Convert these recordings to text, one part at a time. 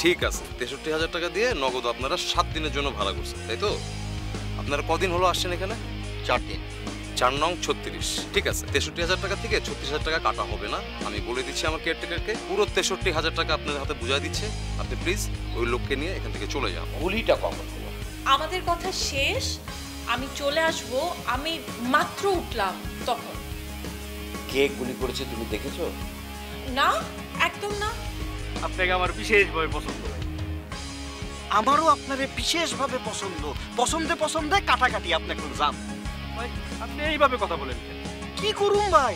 ঠিক আছে, 63,000 টাকা দিয়ে নগদ আপনারা 7 দিনের জন্য ভাড়া করছেন, তাই তো? আপনারা কদিন হলো আসছেন এখানে? 4 দিন। 4 নং 36। ঠিক আছে, 63,000 টাকা থেকে 36,000 টাকা কাটা হবে না। আমি বলে দিচ্ছি আমার কেয়ারটেকারকে, পুরো 63,000 টাকা আপনার হাতে বুঝিয়ে দিচ্ছে। আপনি প্লিজ ওই লোককে নিয়ে এখান থেকে চলে যান। গুলিটা কখন হলো? আমাদের কথা শেষ, আমি চলে আসব, আমি মাত্র উঠলাম তখন। কে গুলি করেছে তুমি দেখেছো? না, একদম না। আপনাকে আমার বিশেষভাবে পছন্দ। আমারও আপনারে বিশেষভাবে পছন্দ। পছন্দে পছন্দে কাটাকাটি আপনি এখন যান। ভাই আপনি এইভাবে কথা বলেন কি করুম ভাই,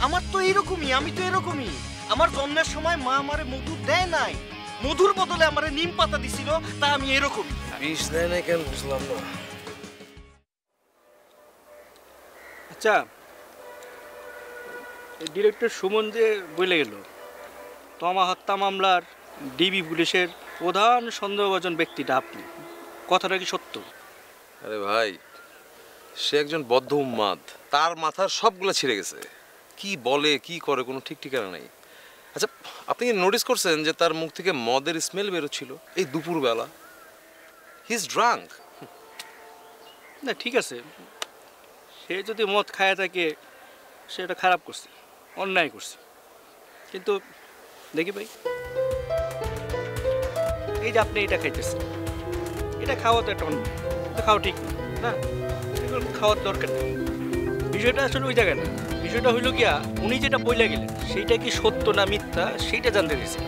আমার তো এইরকমই, আমি তো এরকমই। আমার জন্মের সময় মা আমারে মধু দেয় নাই, মধুর বদলে আমারে নিম পাতা দিছিল, তা আমি এরকমই। বিষ দেয় না কেন বুঝলাম না। আচ্ছা, ডিরেক্টর সুমন যে বলে গেল তমা হত্যা মামলার ডিবি পুলিশের প্রধান সন্দেহভাজন ব্যক্তিটা আপনি, কথাটা কি সত্য? আরে ভাই, সে একজন বদ্ধ উন্মাদ, তার মাথার সবগুলো ছিঁড়ে গেছে। কি বলে কি করে কোনো ঠিক ঠিকানা নেই। আচ্ছা, আপনি কি নোটিস করছেন যে তার মুখ থেকে মদের স্মেল বেরোচ্ছিল এই দুপুরবেলা? He is drunk. না ঠিক আছে, সে যদি মদ খায় থাকে সেটা খারাপ করছে, অন্যায় করছে, কিন্তু দেখি ভাই, এই যে আপনি এটা খাইতেছেন, এটা খাওয়া তো একটা অন্যায়, এটা খাওয়া ঠিক না, এগুলো খাওয়ার দরকার নেই। বিষয়টা আসলে ওই জায়গায় না, বিষয়টা হইল গিয়া উনি যেটা বইলা গেলেন সেইটা কি সত্য না মিথ্যা সেইটা জানতে গেছি।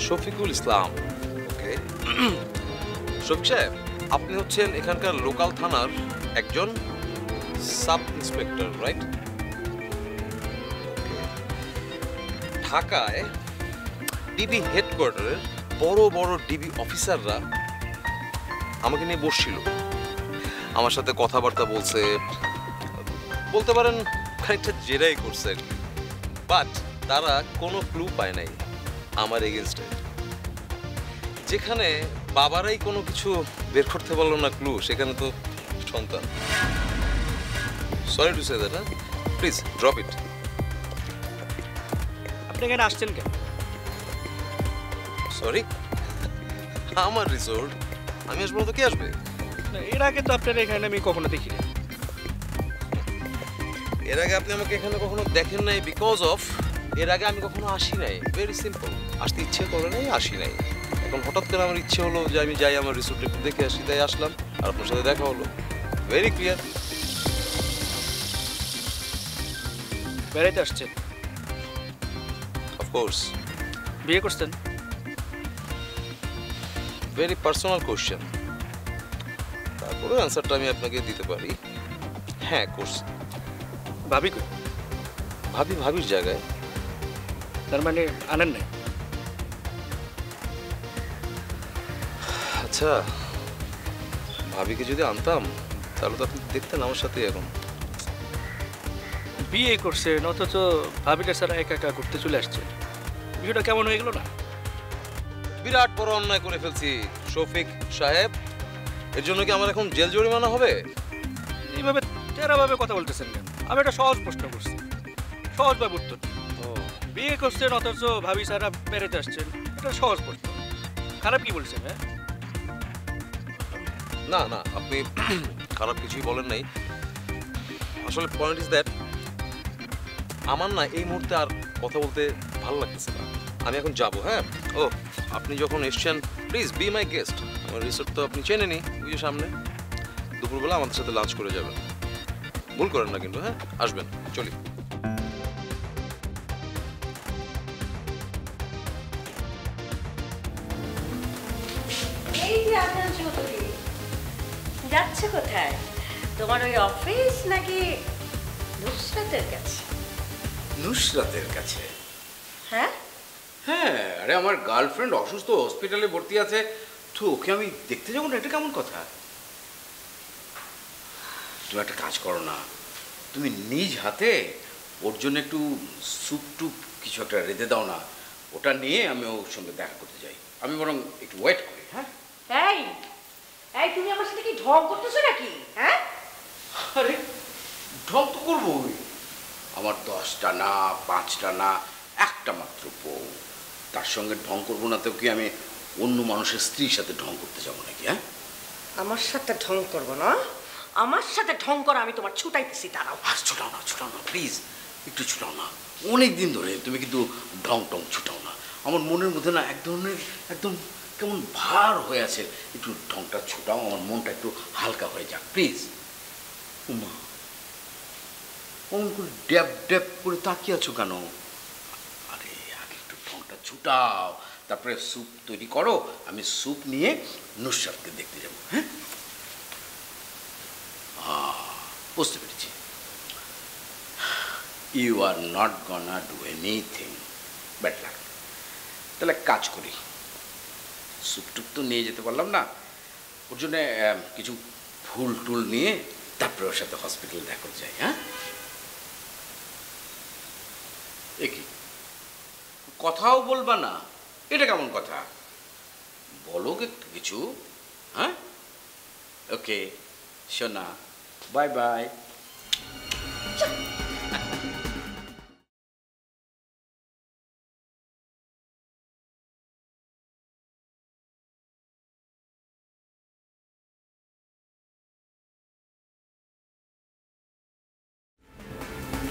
শফিকুল ইসলাম। ওকে, শফিক সাহেব, আপনি হচ্ছেন এখানকার লোকাল থানার একজন সাব ইন্সপেক্টর, রাইট? ঢাকায় ডিবি হেডকোয়ার্টারের বড় বড় ডিবি অফিসাররা আমাকে নিয়ে বসছিল, আমার সাথে কথাবার্তা বলছে, বলতে পারেন খানিকটা জেরাই করছে আর কি। বাট তারা কোনো ক্লু পায় নাই আমার এগেনস্টে। যেখানে বাবারাই কোনো কিছু বের করতে পারলো না ক্লু, সেখানে তো সন্তান। Sorry to say that, please drop it. আপনি এখানে আসছেন কেন? সরি, আমার রিসোর্ট, আমি আসবো তো কে আসবে? না, এর আগে তো আপনার এখানে আমি কখনো দেখিনি। এর আগে আপনি আমাকে এখানে কখনো দেখেন নাই বিকজ অফ এর আগে আমি কখনো আসি নাই। ভেরি সিম্পল, আসতে ইচ্ছে করে নাই, আসি নাই। এখন হঠাৎ করে আমার ইচ্ছে হলো যে আমি যাই আমার রিসোর্টে একটু দেখে আসি, তাই আসলাম, আর আপনার সাথে দেখা হলো। Very clear. বেড়াইতে আসছেন? অফকোর্স। বিয়ে করছেন? ভেরি পার্সোনাল কোশ্চেন, তারপরে অ্যান্সারটা আমি আপনাকে দিতে পারি। হ্যাঁ করছি। ভাবি কই? ভাবি ভাবির জায়গায়। তার মানে আনেন নাই? আচ্ছা, ভাবিকে যদি আনতাম তাহলে তো আপনি দেখতেন আমার সাথে এখন। বিয়ে করছেন অথচ ভাবিটা ছাড়া একা একা ঘুরতে চলে আসছে, বিষয়টা কেমন হয়ে গেল না? বিরাট বড় অন্যায় করে ফেলছি শফিক সাহেব, এর জন্য কি আমার এখন জেল জরিমানা হবে? এইভাবে তেরাভাবে কথা বলতেছেন কেন? আমি একটা সহজ প্রশ্ন করছি, সহজভাবে উত্তর। বিয়ে করছেন অথচ ভাবি ছাড়া বেড়াতে আসছেন, এটা সহজ প্রশ্ন। খারাপ কি বলছেন? হ্যাঁ না না, আপনি খারাপ কিছুই বলেন নাই। আসলে পয়েন্ট ইজ দ্যাট আমার না এই মুহূর্তে আর কথা বলতে ভালো লাগতেছে না, আমি এখন যাব। হ্যাঁ, ও আপনি যখন এসছেন প্লিজ বি মাই গেস্ট। আমার রিসোর্ট তো আপনি চেনেনি, ওই যে সামনে। দুপুরবেলা আমাদের সাথে লাঞ্চ করে যাবেন, ভুল করেন না কিন্তু। হ্যাঁ, আসবেন, চলি। এই যে আদনান চৌধুরী, যাচ্ছে কোথায়? তোমার ওই অফিস নাকি নুসরাতের কাছে? নুসরাতের কাছে? হ্যাঁ হ্যাঁ, আরে আমার গার্লফ্রেন্ড অসুস্থ, হসপিটালে ভর্তি আছে, তো ওকে আমি দেখতে যাবো না? এটা কেমন কথা? তুমি একটা কাজ করো না, তুমি নিজ হাতে ওর জন্য একটু স্যুপ টুপ কিছু একটা রেঁধে দাও না, ওটা নিয়ে আমি ওর সঙ্গে দেখা করতে যাই। আমি বরং একটু ওয়েট করি। হ্যাঁ, এই এই তুমি আমার সাথে কি ঢং করতেছো নাকি? হ্যাঁ, আরে ঢং তো করবোই, আমার 10টা না, 5টা না, একটা মাত্র বউ। তার সঙ্গে ঢং করবো না তো কি আমি অন্য মানুষের স্ত্রীর সাথে ঢং করতে যাবো নাকি? হ্যাঁ, আমার সাথে ঢং করবো না? আমার সাথে ঢং করা আমি তোমার ছুটাইতেছি, দাঁড়াও। আর ছুটাও না প্লিজ, একটু ছুটাও না। অনেক দিন ধরে তুমি কিন্তু ঢং টং ছুটাও না। আমার মনের মধ্যে না এক ধরনের একদম কেমন ভার হয়ে আছে। একটু ঢংটা ছুটাও, আমার মনটা একটু হালকা হয়ে যাক প্লিজ। উমা, অমন করে ড্যাব ড্যাব করে তাকিয়ে আছো কেন? আরে আগে একটু ঢংটা ছুটাও, তারপরে স্যুপ তৈরি করো। আমি স্যুপ নিয়ে নুসরাতকে দেখতে যাবো। হ্যাঁ, বুঝতে পেরেছি। You are not gonna do anything, bad luck. তাহলে কাজ করি, স্যুপ টুপ তো নিয়ে যেতে পারলাম না, ওর জন্য কিছু ফুল টুল নিয়ে তারপরে ওর সাথে হসপিটালে দেখা করতে যাই। হ্যাঁ, এ কি কথাও বলবা না? এটা কেমন কথা? বলো কিছু। হ্যাঁ, ওকে সোনা, বাই বাই।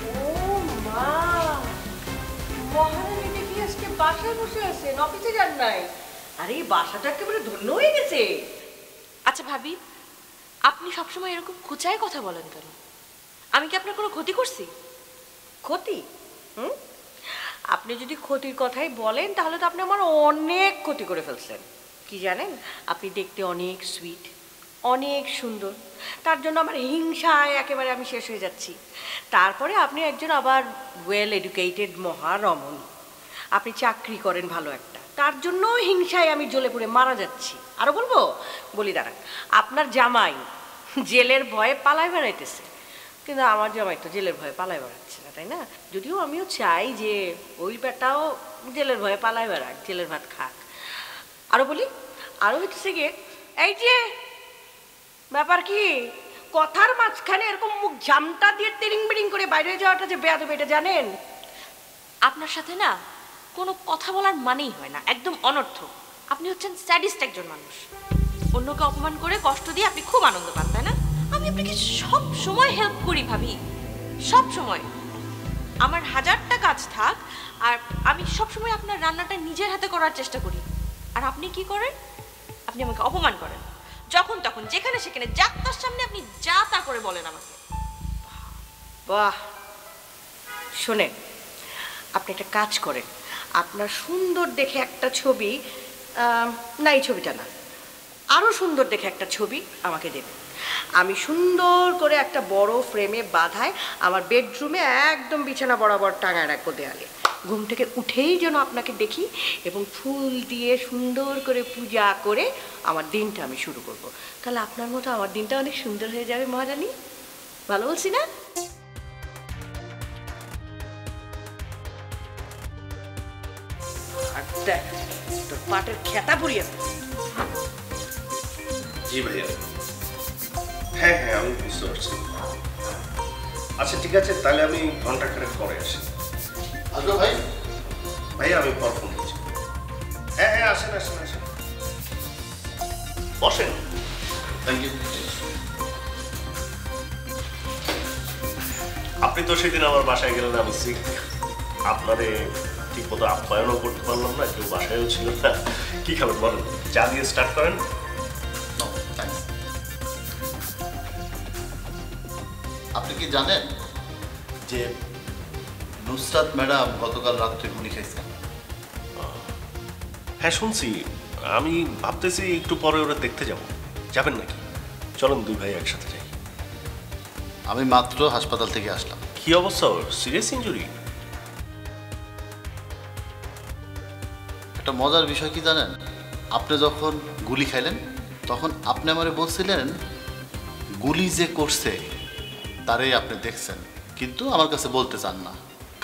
ও মা, মহারানী দেখি আজকে বাসায় বসে আছেন, অফিসে যান নাই? আরে এই বাসাটা একেবারে ধন্য হয়ে গেছে। আচ্ছা ভাবি, আপনি সবসময় এরকম খোঁচায় কথা বলেন কেন? আমি কি আপনার কোনো ক্ষতি করছি? ক্ষতি? হুম, আপনি যদি ক্ষতির কথাই বলেন তাহলে তো আপনি আমার অনেক ক্ষতি করে ফেলছেন। কি জানেন, আপনি দেখতে অনেক সুইট, অনেক সুন্দর, তার জন্য আমার হিংসায় একেবারে আমি শেষ হয়ে যাচ্ছি। তারপরে আপনি একজন আবার ওয়েল এডুকেটেড মহারমণী, আপনি চাকরি করেন ভালো একটা, তার জন্য হিংসায় আমি জ্বলে পুড়ে মারা যাচ্ছি। আরও বলি দাঁড়ান, আপনার জামাই জেলের ভয়ে পালায় বেড়াইতেছে, কিন্তু আমার জামাই তো জেলের ভয়ে পালায় বেড়াচ্ছে না, তাই না? যদিও আমিও চাই যে ওই বেটাও জেলের ভয়ে পালায় বেড়াক, জেলের ভাত খাক। আরও হচ্ছে গিয়ে এই যে ব্যাপার কি, কথার মাঝখানে এরকম মুখ জামটা দিয়ে তিরিং বিরিং করে বাইরে যাওয়াটা যে বেয়াদব, এটা জানেন? আপনার সাথে না কোনো কথা বলার মানেই হয় না, একদম অনর্থক। আপনি হচ্ছেন স্যাডিস্ট একজন মানুষ। অন্যকে অপমান করে কষ্ট দিয়ে আপনি খুব আনন্দ পান, তাই না? আমি আপনাকে সব সময় হেল্প করি ভাবি, সব সময়। আমার হাজারটা কাজ থাক আর আমি সব সময় আপনার রান্নাটা নিজের হাতে করার চেষ্টা করি। আর আপনি কি করেন? আপনি আমাকে অপমান করেন, যখন তখন যেখানে সেখানে যাত্রার সামনে আপনি যা তা করে বলেন আমাকে। বাহ, শোনেন, আপনি একটা কাজ করেন, আপনার সুন্দর দেখে একটা ছবি, না এই ছবিটা না, আরও সুন্দর দেখে একটা ছবি আমাকে দেবেন। আমি সুন্দর করে একটা বড় ফ্রেমে বাঁধায় আমার বেডরুমে একদম বিছানা বরাবর টাঙায় রাখবো দেয়ালে। ঘুম থেকে উঠেই যেন আপনাকে দেখি এবং ফুল দিয়ে সুন্দর করে পূজা করে আমার দিনটা আমি শুরু করব। তাহলে আপনার মতো আমার দিনটা অনেক সুন্দর হয়ে যাবে মহারানী। ভালো বলছি না? আর দেখ, তোর পাটের খেতা পুড়িয়ে ফেল। জি ভাইয়া, হ্যাঁ হ্যাঁ আমি বুঝতে পারছি। আচ্ছা ঠিক আছে, তাহলে আমি ঘন্টাখানেক পরে আসি। আসবো ভাই? ভাইয়া আমি পর ফোন করছি। হ্যাঁ হ্যাঁ আসেন আসেন আসেন, বসেন। Thank you. আপনি তো সেদিন আমার বাসায় গেলেন, আমি সিক, আপনারে ঠিক মতো আপ্যায়নও করতে পারলাম না, কেউ বাসায়ও ছিল না। কি খাবেন বলেন, চা দিয়ে স্টার্ট করেন। আপনি কি জানেন যে নুসরাত ম্যাডাম গতকাল রাত্রে গুলি খাইছেন? হ্যাঁ শুনছি, আমি ভাবতেছি একটু পরে ওরা দেখতে যাব। যাবেন নাকি? চলুন দুই ভাই একসাথে যাই। আমি মাত্র হাসপাতাল থেকে আসলাম। কি অবস্থা ওর? Serious injury? একটা মজার বিষয় কি জানেন, আপনি যখন গুলি খাইলেন তখন আপনি আমারে বলছিলেন গুলি যে করছে তারে আপনি দেখছেন, কিন্তু আমার কাছে বলতে চান না,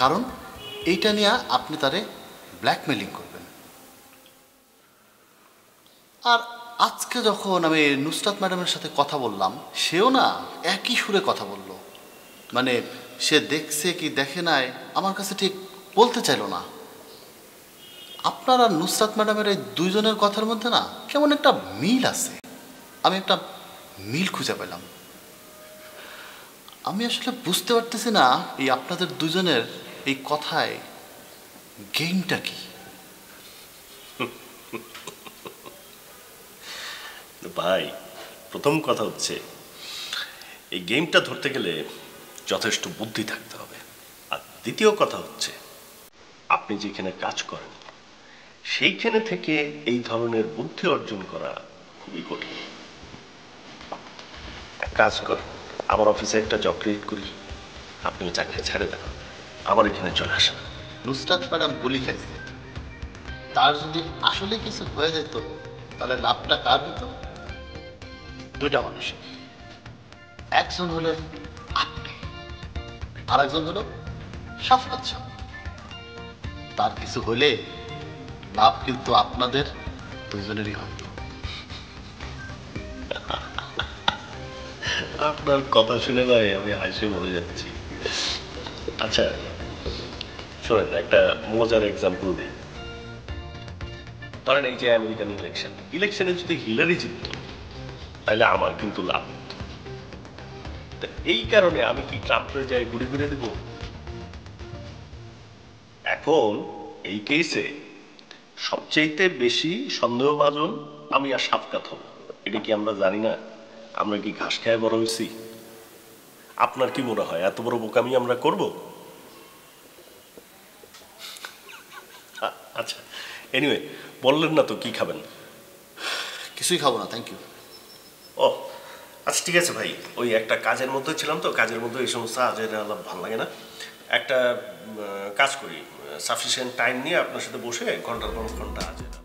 কারণ এইটা নিয়ে আপনি তারে ব্ল্যাকমেলিং করবেন। আর আজকে যখন আমি নুসরাত ম্যাডামের সাথে কথা বললাম, সেও না একই সুরে কথা বলল, মানে সে দেখছে কি দেখে নাই আমার কাছে ঠিক বলতে চাইলো না। আপনার আর নুসরাত ম্যাডামের এই দুইজনের কথার মধ্যে না কেমন একটা মিল আছে। আমি একটা মিল খুঁজে পেলাম। আমি আসলে বুঝতে পারতেছি না এই আপনাদের দুজনের এই কথায় গেমটা কি। ভাই, প্রথম কথা হচ্ছে এই গেমটা ধরতে গেলে যথেষ্ট বুদ্ধি থাকতে হবে। আর দ্বিতীয় কথা হচ্ছে আপনি যেখানে কাজ করেন সেইখানে থেকে এই ধরনের বুদ্ধি অর্জন করা খুবই কঠিন। কাজ কর, আমার অফিসে একটা জব ক্রিয়েট করি, আপনি চাকরি ছেড়ে দেন, আমার এখানে চলে আসেন। নুসরাত ম্যাডাম গুলি খাইছে, তার যদি আসলে কিছু হয়ে যেত তাহলে লাভটা কার হতো? দুইটা মানুষের। একজন হলেন আপনি, আর একজন হলো সাফকাত সাহেব। তার কিছু হলে লাভ কিন্তু আপনাদের দুজনেরই হতো। আপনার কথা শুনে ভাই আমি হাসি মরে যাচ্ছি। আচ্ছা শোনেন, একটা মজার এক্সাম্পল দিই। ধরেন এই যে আমেরিকান ইলেকশনে যদি হিলারি জিতত তাহলে আমার কিন্তু লাভ হতো। তা এই কারণে আমি কি ট্রাম্পের যাই ঘুরে ঘুরে দেব? এখন এই কেসে সবচেয়ে বেশি সন্দেহভাজন আমি আর সাফকাত হব। এটা কি আমরা জানি না? আমরা কি ঘাস খেয়ে বড় হয়েছি? আপনার কি মনে হয় এত বড় বোকামি আমরা করব? আচ্ছা, এনিওয়ে, বললেন না তো কি খাবেন? কিছুই খাবো না, থ্যাংক ইউ। ও আচ্ছা, ঠিক আছে ভাই, ওই একটা কাজের মধ্যে ছিলাম তো, কাজের মধ্যে এই সমস্ত আজের আলাপ ভালো লাগে না। একটা কাজ করি, সাফিসিয়েন্ট টাইম নিয়ে আপনার সাথে বসে ঘন্টার পর ঘন্টা আজের আলাপ।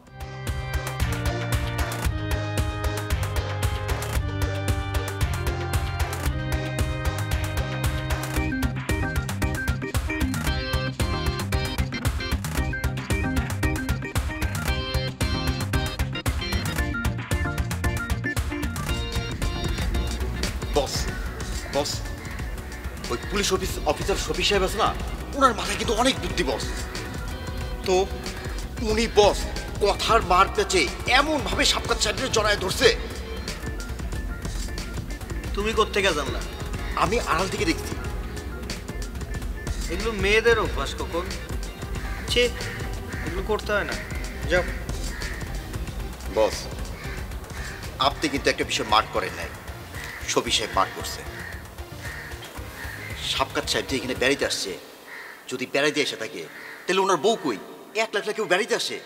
বস বস, ওই পুলিশ অফিসার শফি সাহেব আছে না, ওনার মাথায় কিন্তু অনেক বুদ্ধি বস। তো উনি বস কথার মার পেঁচে এমন ভাবে সাপকাত সাহেবের জড়ায় ধরছে। তুমি কোত্থেকে জানলা? আমি আড়াল থেকে দেখছি। এগুলো মেয়েদের অভ্যাস কখন। ছি, এগুলো করতে হয় না, যাও। বস, আপনি কিন্তু একটা বিষয় মার্ক করেন নাই, শফি সাহেব মার্ক করছে। সাপকাত সাহেব যে এখানে বেড়াইতে আসছে, যদি বেড়াইতে এসে থাকে তাহলে ওনার বউ কই? 1 লাখ কেউ বেড়াইতে আসে?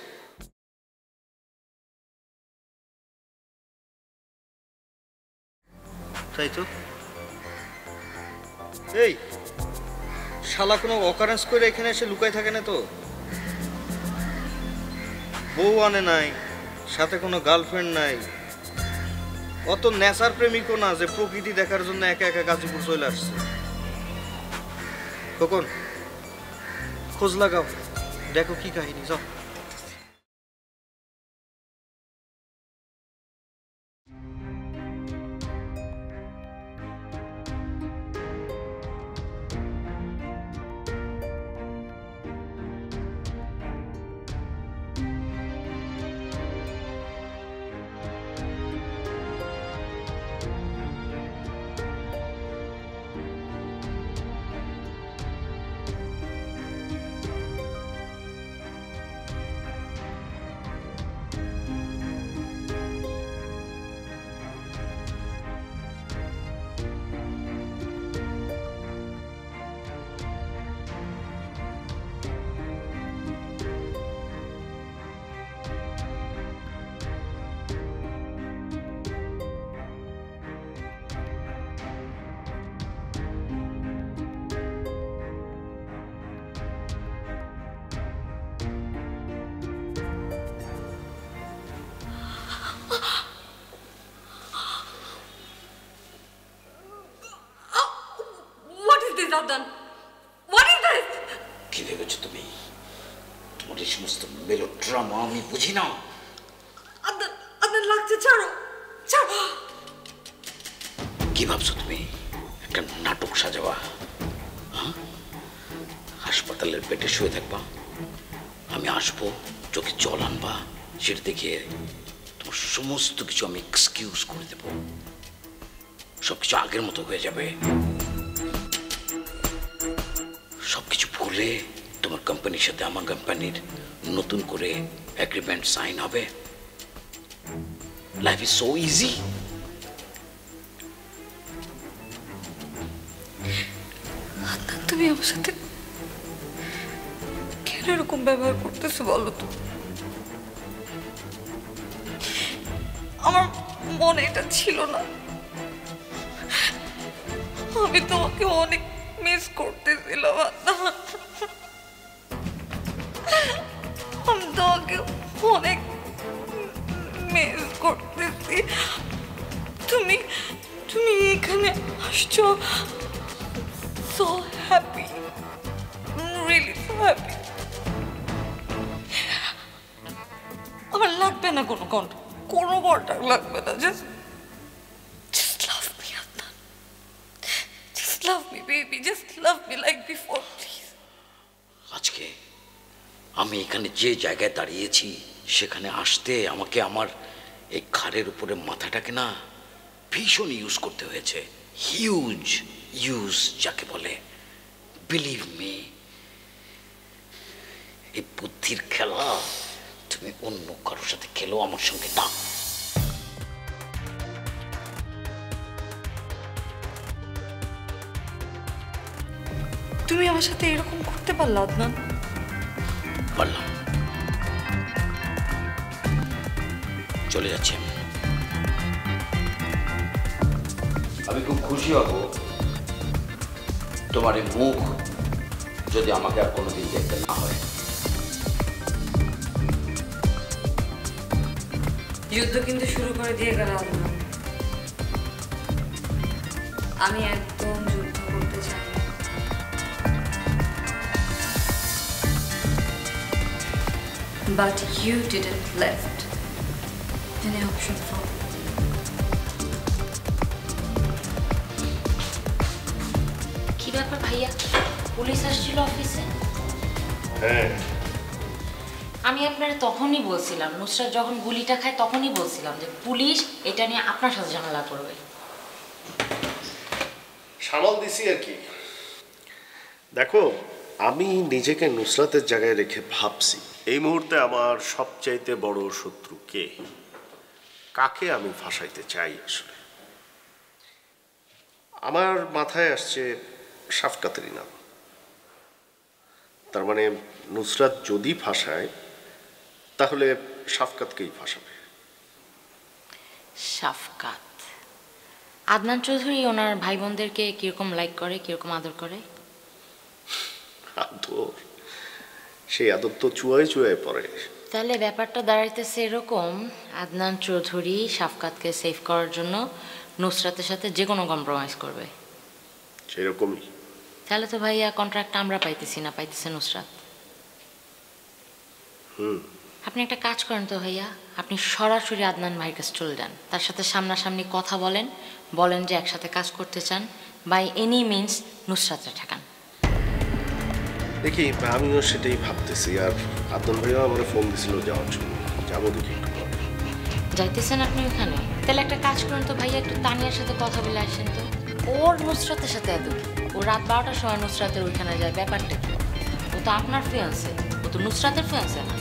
তাই তো। এই শালা কোনো অকারেন্স করে এখানে এসে লুকাই থাকে না তো? বউ আনে নাই, সাথে কোনো গার্লফ্রেন্ড নাই, অত নেশার প্রেমিকও না যে প্রকৃতি দেখার জন্য একা একা গাজীপুর চলে আসছে। কখন খোঁজ লাগাও, দেখো কি কাহিনী, যাও। কি ভেবেছো তুমি? তোমার এই সমস্ত মেলোড্রামা আমি বুঝি না। লাগছে, ছাড়ো ছাড়ো। কি ভাবছো তুমি? একটা নাটক সাজাবা? হ্যাঁ, হাসপাতালের পেটে শুয়ে থাকবা, আমি আসবো, চোখে জল আনবা, সেটা দেখে তোমার সমস্ত কিছু আমি এক্সকিউজ করে দেব, সবকিছু আগের মতো হয়ে যাবে। সবকিছু ভুলে তোমার কোম্পানির সাথে আমার কোম্পানির নতুন করে এগ্রিমেন্ট সাইন হবে। Life is so easy. তুমি আমার সাথে কেন এরকম ব্যবহার করতেছো বলো তো? আমার মনে এটা ছিল না। আমি তোমাকে অনেক মিস করতেছিলাম। আমি তোমাকে অনেক মিস করতেছি। তুমি তুমি এখানে আসছো, so happy. I'm really so happy. আমার লাগবে না কোনো কন্ট্রাক্ট লাগবে না। Just love me, Adnan. Just love me, baby. Just love me like before, please. আজকে আমি এখানে যে জায়গায় দাঁড়িয়েছি সেখানে আসতে আমাকে আমার এই ঘাড়ের উপরে মাথাটাকে না ভীষণ ইউজ করতে হয়েছে। হিউজ ইউজ যাকে বলে। বিলিভ মি, এই বুদ্ধির খেলা তুমি অন্য কারোর সাথে খেলো, আমার সঙ্গে না। তুমি আমার সাথে এরকম করতে পারলা আদনান? পারলাম। চলে যাচ্ছি আমি খুব খুশি হব তোমার এই মুখ যদি আমাকে আর কোনোদিন দেখতে না হয়। যুদ্ধ কিন্তু শুরু করে দিয়ে গেল আদনান। আমি একদম যুদ্ধ করতে চাই না। But you didn't left any option for me. কি ব্যাপার ভাইয়া, পুলিশ আসছিল অফিসে? হ্যাঁ, আমি আপনারা তখনই বলছিলাম, নুসরাত যখন গুলিটা খায় তখনই বলছিলাম যে পুলিশ এটা নিয়ে আপনার সাথে ঝামেলা করবে। সামাল দিছি আর কি। দেখো, আমি নিজেকে নুসরাতের জায়গায় রেখে ভাবছি এই মুহূর্তে আমার সবচাইতে বড় শত্রু কে, কাকে আমি ফাঁসাইতে চাই। আসলে আমার মাথায় আসছে শাফকাতেরই নাম। তার মানে নুসরাত যদি ফাঁসায় তাহলে শাফকাতকেই ফাঁসাবে। শাফকাত? আদনান চৌধুরী ওনার ভাই বোনদেরকে কিরকম লাইক করে, কিরকম আদর করে? আদর? সেই আদর তো চুয়ায় চুয়ায় পড়ে। তাহলে ব্যাপারটা দাঁড়াইতেছে এরকম, আদনান চৌধুরী শাফকাতকে সেভ করার জন্য নুসরাতের সাথে যে কোনো কম্প্রোমাইজ করবে। সেরকমই। তাহলে তো ভাইয়া কন্ট্রাক্টটা আমরা পাইতেছি না, পাইতেছে নুসরাত। আপনি একটা কাজ করেন তো ভাইয়া, আপনি সরাসরি আদনান ভাইয়ের কাছে চলে যান, তার সাথে সামনাসামনি কথা বলেন, বলেন যে একসাথে কাজ করতে চান, বাই এনি মিনস নুসরাতটা ঠেকান। দেখি, আমিও সেটাই ভাবতেছি। আর আদনান ভাইও আমার ফোন দিছিল যাওয়ার জন্য, যাবো দেখি একটু পরে। যাইতেছেন আপনি ওখানে? তাহলে একটা কাজ করেন তো ভাইয়া, একটু তানিয়ার সাথে কথা বলে আসেন তো। ওর নুসরাতের সাথে এত কি? ও রাত 12টার সময় নুসরাতের ওইখানে যায়, ব্যাপারটা কি? ও তো আপনার ফিয়ান্সে, ও তো নুসরাতের ফিয়ান্সে না।